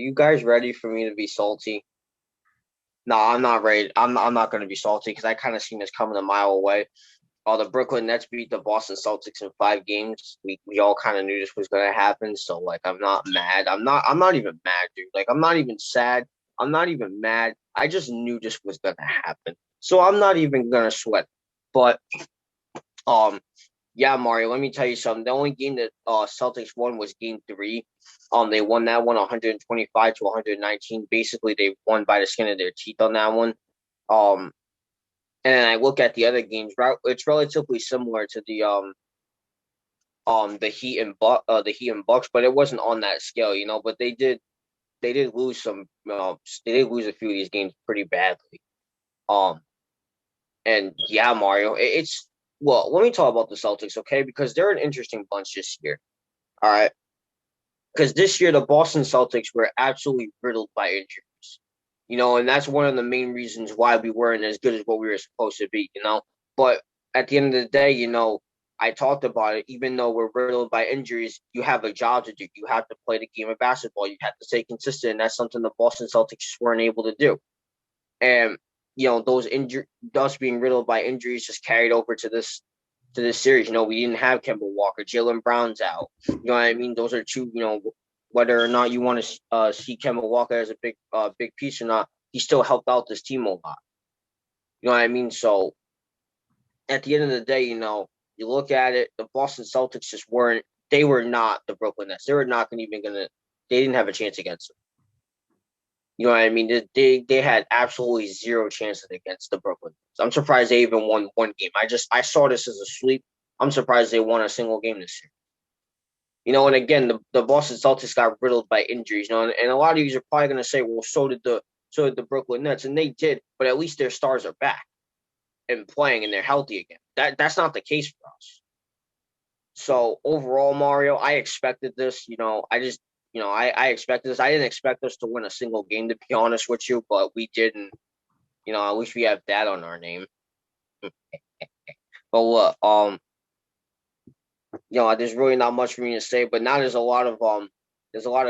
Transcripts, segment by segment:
you guys ready for me to be salty? No, I'm not ready. I'm not going to be salty because I kind of seen this coming a mile away. The Brooklyn Nets beat the Boston Celtics in 5 games. We all kind of knew this was going to happen. So like, I'm not mad. I'm not even mad, dude. Like, I'm not even sad. I'm not even mad. I just knew this was going to happen. So I'm not even going to sweat. But um, yeah, Mario, let me tell you something. The only game that Celtics won was game three. They won that one 125 to 119. Basically, they won by the skin of their teeth on that one. Um, and then I look at the other games, it's relatively similar to the Heat and Bucks, but it wasn't on that scale, you know. But they did lose they did lose a few of these games pretty badly. Um, and yeah, Mario, it's well. Let me talk about the Celtics, okay? Because they're an interesting bunch this year. All right, because this year the Boston Celtics were absolutely riddled by injuries, you know, and that's one of the main reasons why we weren't as good as what we were supposed to be, you know. But at the end of the day, you know, I talked about it. Even though we're riddled by injuries, you have a job to do. You have to play the game of basketball. You have to stay consistent, and that's something the Boston Celtics weren't able to do. And you know, us being riddled by injuries just carried over to this series. You know, we didn't have Kemba Walker, Jalen Brown's out. You know what I mean? Those are two. You know, whether or not you want to see Kemba Walker as a big piece or not, he still helped out this team a lot. You know what I mean? So at the end of the day, you know, you look at it, the Boston Celtics just weren't. They were not the Brooklyn Nets. They were not even gonna. They didn't have a chance against them. You know what I mean? They had absolutely zero chances against the Brooklyn Nets. I'm surprised they even won one game. I saw this as a sweep. I'm surprised they won a single game this year. You know, and again, the Boston Celtics got riddled by injuries. You know, and a lot of you are probably going to say, well, so did the Brooklyn Nets, and they did, but at least their stars are back and playing, and they're healthy again. That's not the case for us. So overall, Mario, I expected this. You know, I expected this. I didn't expect us to win a single game, to be honest with you, but we didn't. You know, at least we have that on our name. But look, you know, there's really not much for me to say. But now there's a lot of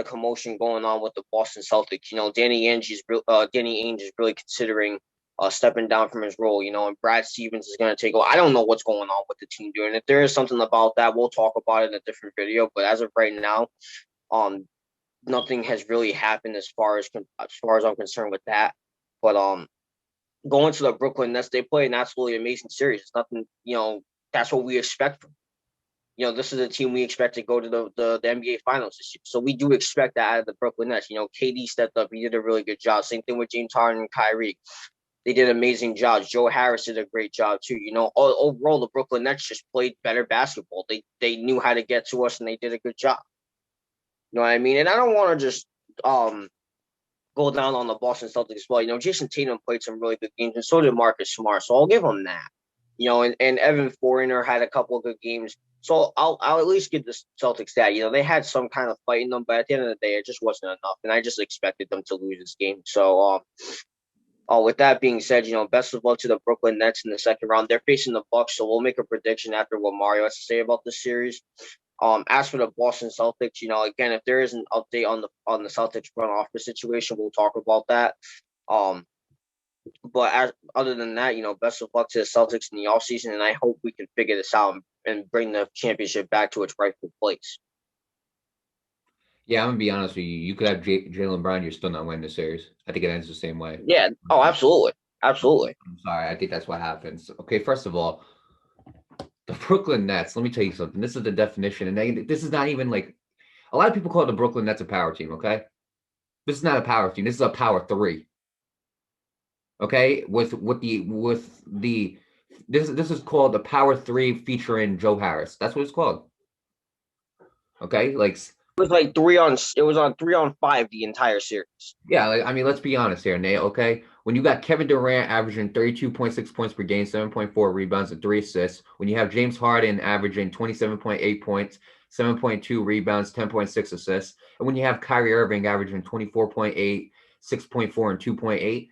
commotion going on with the Boston Celtics. You know, Danny Ainge is really considering stepping down from his role. You know, and Brad Stevens is going to take over. I don't know what's going on with the team doing. If there is something about that, we'll talk about it in a different video. But as of right now, um, nothing has really happened as far as I'm concerned with that. But going to the Brooklyn Nets, they play an absolutely amazing series. It's nothing, you know, that's what we expect from. You know, this is a team we expect to go to the NBA Finals this year. So we do expect that out of the Brooklyn Nets. You know, KD stepped up. He did a really good job. Same thing with James Harden and Kyrie. They did amazing jobs. Joe Harris did a great job too. You know, overall, the Brooklyn Nets just played better basketball. They knew how to get to us, and they did a good job. You know what I mean? And I don't want to just go down on the Boston Celtics as well. You know, Jason Tatum played some really good games, and so did Marcus Smart. So I'll give him that. You know, and Evan Fournier had a couple of good games. So I'll at least give the Celtics that. You know, they had some kind of fight in them, but at the end of the day, it just wasn't enough. And I just expected them to lose this game. So with that being said, you know, best of luck to the Brooklyn Nets in the second round. They're facing the Bucks, so we'll make a prediction after what Mario has to say about the series. As for the Boston Celtics, you know, again, if there is an update on the Celtics front office situation, we'll talk about that. Um, other than that, you know, best of luck to the Celtics in the offseason, and I hope we can figure this out and bring the championship back to its rightful place. Yeah, I'm gonna be honest with you. You could have Jalen Brown, you're still not winning the series. I think it ends the same way. Yeah. Oh, absolutely, absolutely. I'm sorry. I think that's what happens. Okay, first of all, the Brooklyn Nets. Let me tell you something. This is the definition, and this is not even like a lot of people call the Brooklyn Nets a power team. Okay, this is not a power team. This is a power three. Okay, with the this is called the power three featuring Joe Harris. That's what it's called. Okay, like It was on 3-on-5 the entire series. yeah, like, I mean, let's be honest here, Nate. Okay, when you got Kevin Durant averaging 32.6 points per game, 7.4 rebounds, and 3 assists, when you have James Harden averaging 27.8 points, 7.2 rebounds, 10.6 assists, and when you have Kyrie Irving averaging 24.8, 6.4, and 2.8,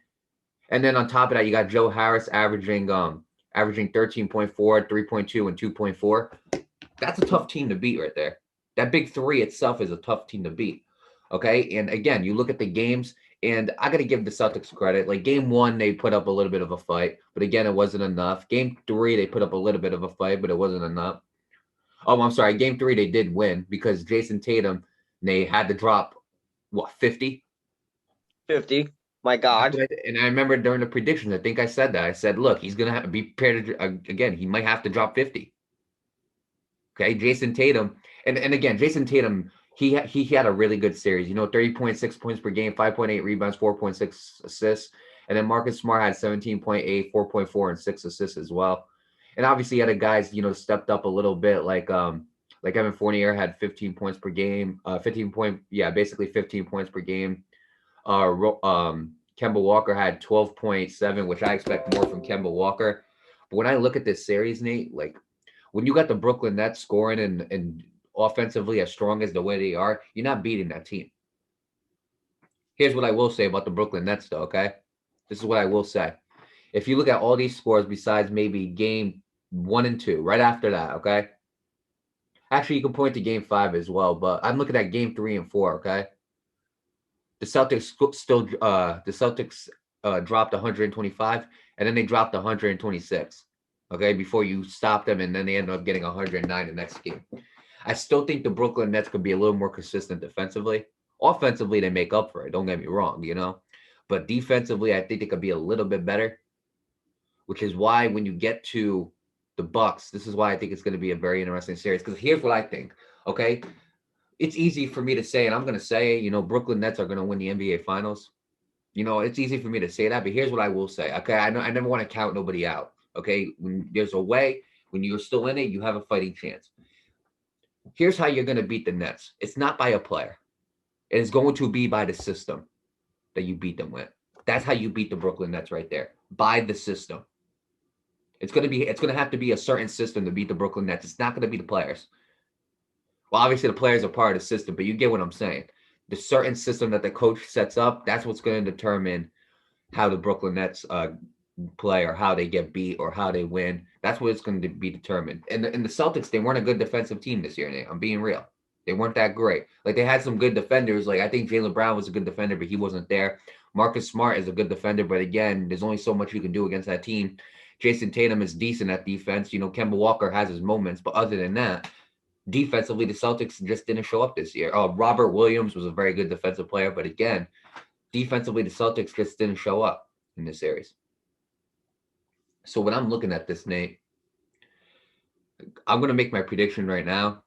and then on top of that, you got Joe Harris averaging 13.4, 3.2, and 2.4. That's a tough team to beat right there. That big three itself is a tough team to beat. Okay. And again, you look at the games, and I got to give the Celtics credit. Like game one, they put up a little bit of a fight, but again, it wasn't enough. Game three, they put up a little bit of a fight, but it wasn't enough. Oh, I'm sorry. Game three, they did win because Jason Tatum, they had to drop, what, 50? 50. My God. And I remember during the predictions, I think I said that. I said, look, he's going to have to be prepared to, again, he might have to drop 50. Okay. Jason Tatum. And again, Jason Tatum, he had a really good series, 30.6 points per game, 5.8 rebounds, 4.6 assists. And then Marcus Smart had 17.8, 4.4, and 6 assists as well. And obviously other guys, stepped up a little bit, like Evan Fournier had 15 points per game, basically 15 points per game. Kemba Walker had 12.7, which I expect more from Kemba Walker. But when I look at this series, Nate, like when you got the Brooklyn Nets scoring and offensively as strong as the way they are, you're not beating that team. Here's what I will say about the Brooklyn Nets, though, okay? This is what I will say. If you look at all these scores besides maybe game 1 and 2, right after that, okay? Actually, you can point to game 5 as well, but I'm looking at game 3 and 4, okay? The Celtics dropped 125, and then they dropped 126, okay, before you stop them, and then they ended up getting 109 the next game. I still think the Brooklyn Nets could be a little more consistent defensively. Offensively, they make up for it. Don't get me wrong, but defensively, I think they could be a little bit better, which is why when you get to the Bucks, this is why I think it's going to be a very interesting series. Because here's what I think, okay? It's easy for me to say, and I'm going to say, Brooklyn Nets are going to win the NBA Finals. It's easy for me to say that, but here's what I will say. Okay, I never want to count nobody out. Okay, when there's a way, when you're still in it, you have a fighting chance. Here's how you're going to beat the Nets. It's not by a player. It is going to be by the system that you beat them with. That's how you beat the Brooklyn Nets right there, by the system. It's going to have to be a certain system to beat the Brooklyn Nets. It's not going to be the players. Well, obviously the players are part of the system, but you get what I'm saying. The certain system that the coach sets up, that's what's going to determine how the Brooklyn Nets play or how they get beat or how they win. That's what it's going to be determined. And the Celtics, they weren't a good defensive team this year, Nate. I'm being real. They weren't that great. Like, they had some good defenders. Like, I think Jaylen Brown was a good defender, but he wasn't there. Marcus Smart is a good defender, but again, there's only so much you can do against that team. Jason Tatum is decent at defense. Kemba Walker has his moments, but other than that, defensively, the Celtics just didn't show up this year. Robert Williams was a very good defensive player, but again, defensively, the Celtics just didn't show up in this series. So when I'm looking at this, Nate, I'm going to make my prediction right now.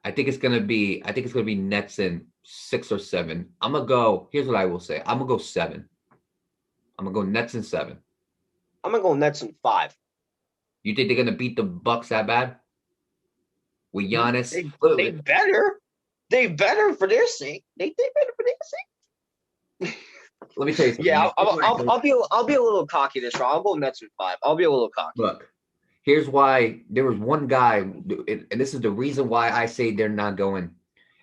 I think it's going to be Nets in 6 or 7. I'm going to go, here's what I will say. I'm going to go 7. I'm going to go Nets in 7. I'm going to go Nets in 5. You think they're going to beat the Bucks that bad? With Giannis? They better. They better for their sake. They better for their sake. Let me tell you something. Yeah, I'll be a little cocky this round. I'll go Nets in 5. I'll be a little cocky. Look, here's why. There was one guy, and this is the reason why I say they're not going,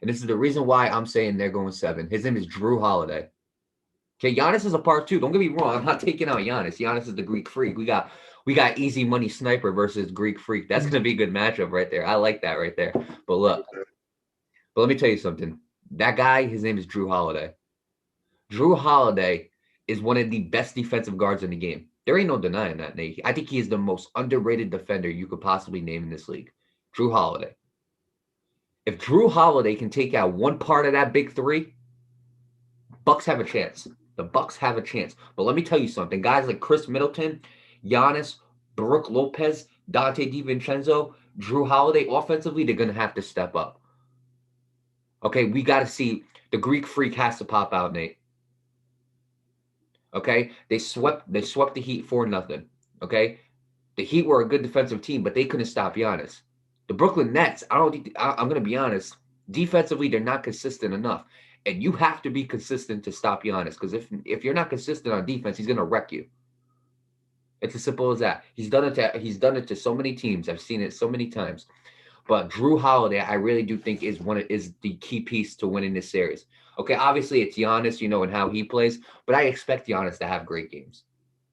and this is the reason why I'm saying they're going 7. His name is Drew Holiday. Okay, Giannis is a part 2. Don't get me wrong. I'm not taking out Giannis. Giannis is the Greek freak. We got easy money sniper versus Greek freak. That's gonna be a good matchup right there. I like that right there. But look, let me tell you something. That guy, his name is Drew Holiday. Drew Holiday is one of the best defensive guards in the game. There ain't no denying that, Nate. I think he is the most underrated defender you could possibly name in this league. Drew Holiday. If Drew Holiday can take out one part of that big 3, Bucks have a chance. The Bucks have a chance. But let me tell you something. Guys like Chris Middleton, Giannis, Brook Lopez, Dante DiVincenzo, Drew Holiday, offensively, they're going to have to step up. Okay, we got to see. The Greek freak has to pop out, Nate. Okay, they swept the Heat 4-0. Okay, the Heat were a good defensive team, but they couldn't stop Giannis. The Brooklyn Nets, I'm going to be honest, defensively, they're not consistent enough. And you have to be consistent to stop Giannis, because if you're not consistent on defense, he's going to wreck you. It's as simple as that. He's done it to so many teams. I've seen it so many times. But Drew Holiday, I really do think is the key piece to winning this series. Okay, obviously it's Giannis, and how he plays, but I expect Giannis to have great games.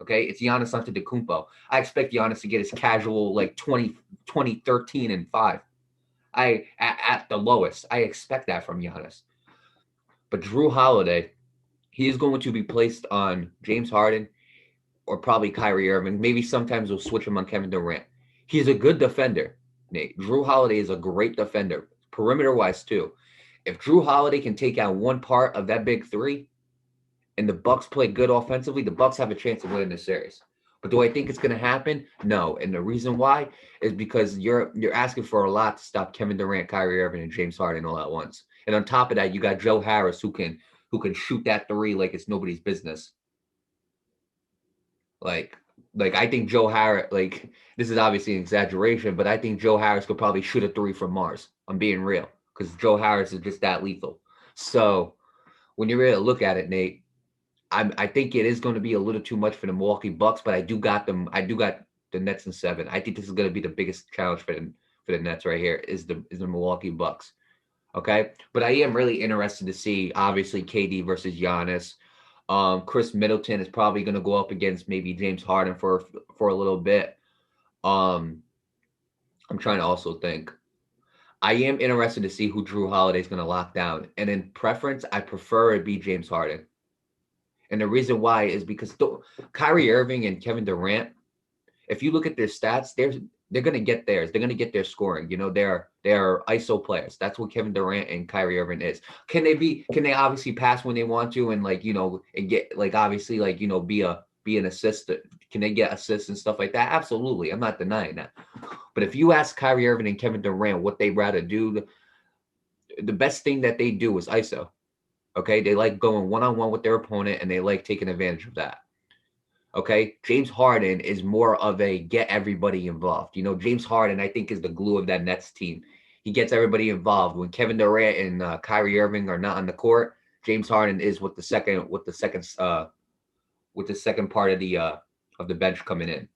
Okay, it's Giannis Antetokounmpo. I expect Giannis to get his casual 20, 13, and 5. At the lowest, I expect that from Giannis. But Drew Holiday, he is going to be placed on James Harden or probably Kyrie Irving. Maybe sometimes we'll switch him on Kevin Durant. He's a good defender, Nate. Drew Holiday is a great defender, perimeter wise too. If Drew Holiday can take out one part of that big three, and the Bucks play good offensively, the Bucks have a chance of winning this series. But do I think it's going to happen? No. And the reason why is because you're asking for a lot to stop Kevin Durant, Kyrie Irving, and James Harden all at once. And on top of that, you got Joe Harris who can shoot that three like it's nobody's business. Like I think Joe Harris, like, this is obviously an exaggeration, but I think Joe Harris could probably shoot a three from Mars. I'm being real because Joe Harris is just that lethal. So when you really look at it, Nate, I think it is going to be a little too much for the Milwaukee Bucks, but I do got them. I do got the Nets in 7. I think this is going to be the biggest challenge for the Nets right here is the Milwaukee Bucks. Okay, but I am really interested to see obviously KD versus Giannis. Chris Middleton is probably going to go up against maybe James Harden for a little bit. I'm trying to also think. I am interested to see who Drew Holiday is going to lock down, and in preference, I prefer it be James Harden. And the reason why is because Kyrie Irving and Kevin Durant, if you look at their stats, they're going to get theirs. They're going to get their scoring. You know, they're ISO players. That's what Kevin Durant and Kyrie Irving is. Can they obviously pass when they want to and like, you know, and get like obviously like, you know, be an assistant. Can they get assists and stuff like that? Absolutely. I'm not denying that. But if you ask Kyrie Irving and Kevin Durant what they'd rather do, the best thing that they do is ISO. Okay, they like going one-on-one with their opponent, and they like taking advantage of that. Okay, James Harden is more of a get everybody involved. You know, James Harden, I think, is the glue of that Nets team. He gets everybody involved. When Kevin Durant and Kyrie Irving are not on the court, James Harden is with the second part of the bench coming in.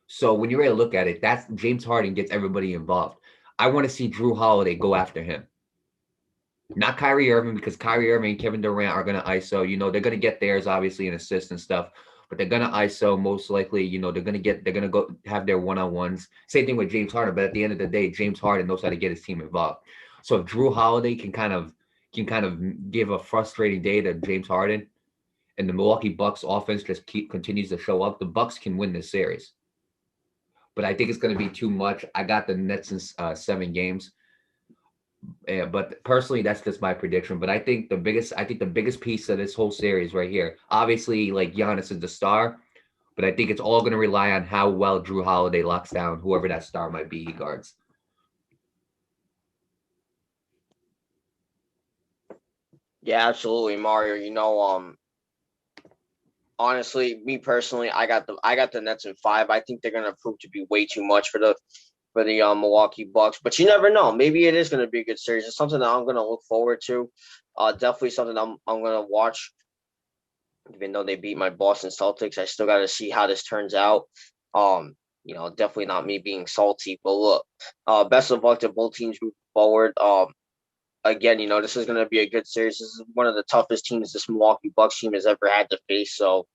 So when you really look at it, that's James Harden gets everybody involved. I want to see Drew Holiday go after him. Not Kyrie Irving, because Kyrie Irving and Kevin Durant are going to ISO. You know, they're going to get theirs, obviously, in assists and stuff, but they're going to ISO most likely. You know, they're going to go have their one-on-ones. Same thing with James Harden, but at the end of the day, James Harden knows how to get his team involved. So if Drew Holiday can kind of give a frustrating day to James Harden, and the Milwaukee Bucks offense just continues to show up, the Bucks can win this series. But I think it's going to be too much. I got the Nets in 7 games. Yeah, but personally, that's just my prediction. But I think the biggest piece of this whole series right here, obviously, like Giannis is the star, but I think it's all going to rely on how well Drew Holiday locks down whoever that star might be he guards. Yeah, absolutely, Mario. You know, honestly, me personally, I got the Nets in 5. I think they're gonna prove to be way too much for the Milwaukee Bucks, but you never know. Maybe it is gonna be a good series. It's something that I'm gonna look forward to. Definitely something I'm gonna watch. Even though they beat my Boston Celtics, I still got to see how this turns out. You know, definitely not me being salty, but look, best of luck to both teams moving forward. Again, you know, this is going to be a good series. This is one of the toughest teams this Milwaukee Bucks team has ever had to face. So,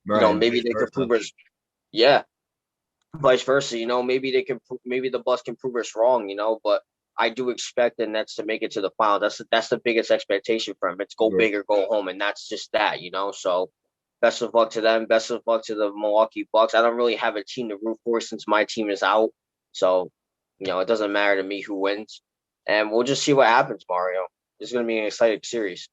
you know, Right, maybe they could prove us, yeah, vice versa. You know, maybe maybe the Bucks can prove us wrong. You know, but I do expect the Nets to make it to the final. That's the biggest expectation for them. It's go big or go home, and that's just that. You know, so best of luck to them. Best of luck to the Milwaukee Bucks. I don't really have a team to root for since my team is out, so you know it doesn't matter to me who wins, and we'll just see what happens, Mario. This is going to be an exciting series.